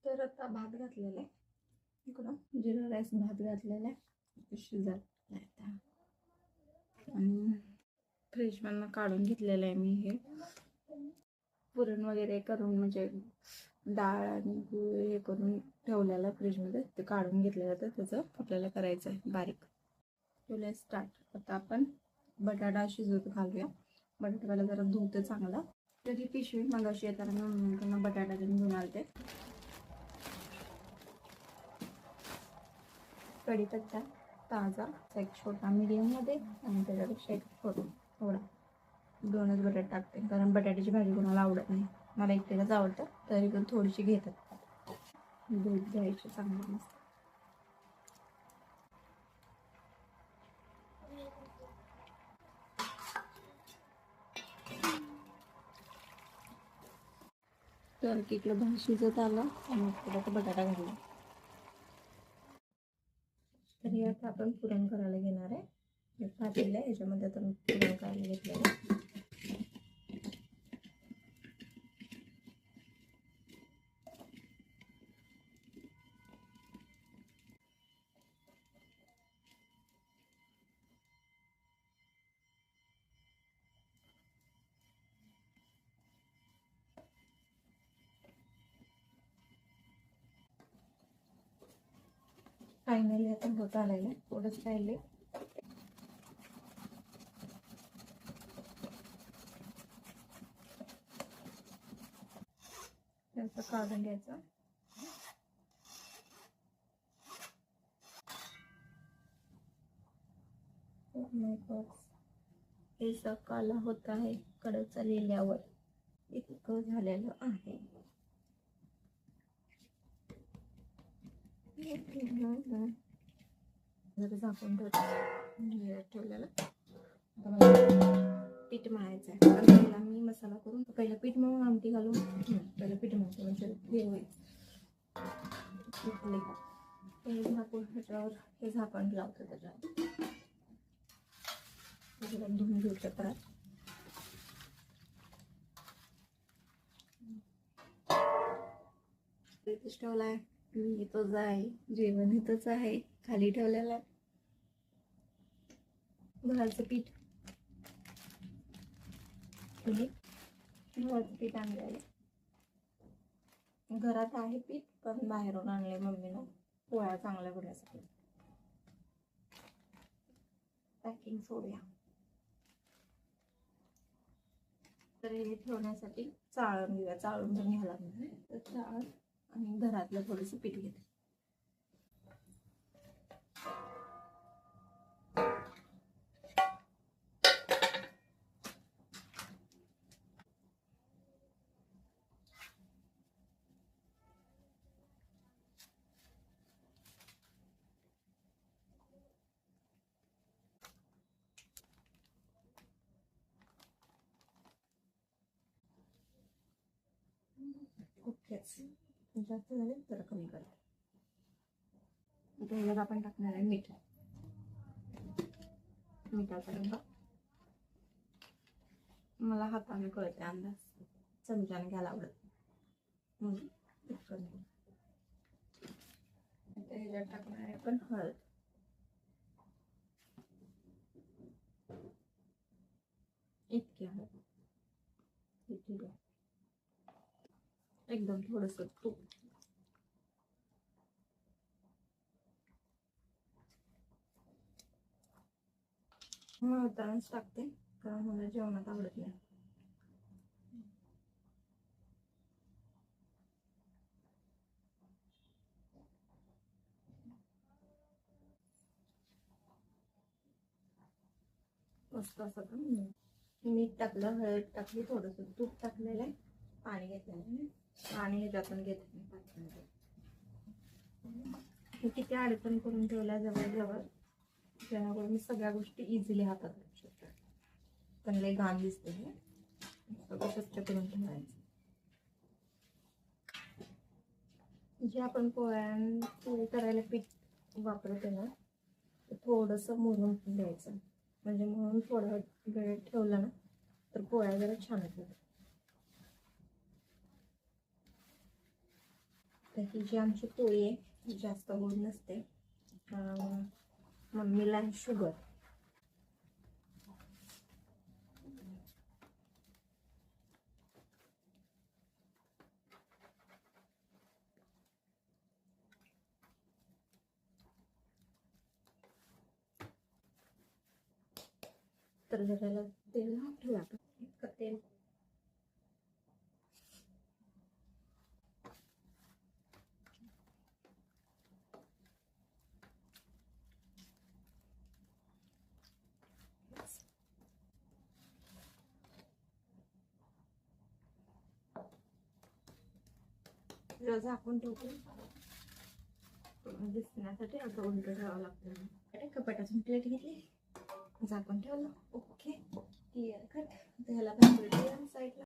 तर आता भात घातलेला आहे, इकडं जिरा राईस भात घातलेला आहे, शिजत आता. आणि फ्रीजमधनं काढून घेतलेलं आहे मी हे पुरण वगैरे करून, म्हणजे डाळ आणि गूळ हे करून ठेवलेलं फ्रीजमध्ये, ते काढून घेतलेलं, तर त्याचं आपल्याला करायचं आहे बारीक. ठेवलं स्टार्ट. आता आपण बटाटा शिजवत घालूया. बटाट्याला जरा धुते चांगला. तरी पिशवी मगाशी येताना मी बटाटा घेऊन आलते. कढीपत्ता ताजा एक छोटा मीडियममध्ये, आणि त्याच्यापेक्षा एक छोटा थोडा, 2च बटाटे टाकते, कारण बटाट्याची भाजी कोणाला आवडत नाही. मला एकटेलाच आवडतं, तरी पण थोडीशी घेतात. दूध घ्यायचे चांगलं मस्त. तर इकडं भात शिजत आलं आणि थोडा बटाटा घातला. तर हे आता आपण पुरण करायला घेणार आहे. हे पातेलं आहे, ह्याच्यामध्ये आता पुरण करायला घेतलेलं आहे. फायनली आता होत आलेलं आहे, थोडंच राहिले. त्याचं काढून घ्यायचं. हे काला होत आहे कडक लिहिल्यावर, इतकं झालेलं आहे. झाकून ठेवलेलं. पीठ मळायचं आहे. पहिला मी मसाला करून, पहिलं पीठ मळून आमटी घालून, पहिलं पीठ मळतो म्हणजे हे होईल. हे झाकून ह्याच्यावर हे झाकण लावतो, त्याच्यावर धुवून घेऊ शकतात. इथंच ठेवलाय, मी इथंच आहे, जेवण इथंच आहे, खाली ठेवलेलं आहे गव्हाचं पीठ. गव्हाचं पीठ आणलेलं घरात आहे पीठ, पण बाहेरून आणले मम्मीनं पोळ्या चांगल्या बनण्यासाठी. पॅकिंग सोडूया. तर हे ठेवण्यासाठी चाळून घेऊया. चाळून पण घ्यायला लागणार, तर चाळ आणि घरातलं थोडंसं पीठ घेते. ओकेच, जास्त झाले तर कमी करते. आता आपण टाकणार आहे मीठ. मिठाचा डबा मला हाताने कळते अंदाज, चमच्याने घ्यायला आवडत म्हणून ह्याच्यात टाकणार आहे आपण हळद. इतकी हळद, एकदम थोडस तूप. मळतानाच टाकते, कारण मला जेवणात आवडत नाही. मस्त असं मीठ टाकलं, हळद टाकली, थोडस तूप टाकलेलं आहे, पाणी घेतलेलं, पाणी ह्याच्यातून घेतलं. किती अडचण करून ठेवल्या जवळ, जेणेकरून मी सगळ्या गोष्टी इझिली हातात घेऊ शकतो. पण लय घाण दिसते, सगळं स्वच्छ करून ठेवायचं. जे आपण पोळी करायला पीठ वापरते ना, थोडस मुरून द्यायचं, म्हणजे म्हणून थोडा वेळ ठेवला ना तर पोळ्या जरा छान होतात. तर ही जी आमची पोळी आहे ही जास्त गोड नसते. मम्मीला शुगर. तर जरा तेल ठेवू आपण. इतकं तेल झाकून ठेवतो. दिसण्यासाठी आता उलट ठेवावं लागतं. कपाटातून प्लेट घेतली, झाकून ठेवलं. Okay clear cut. त्याला साईडला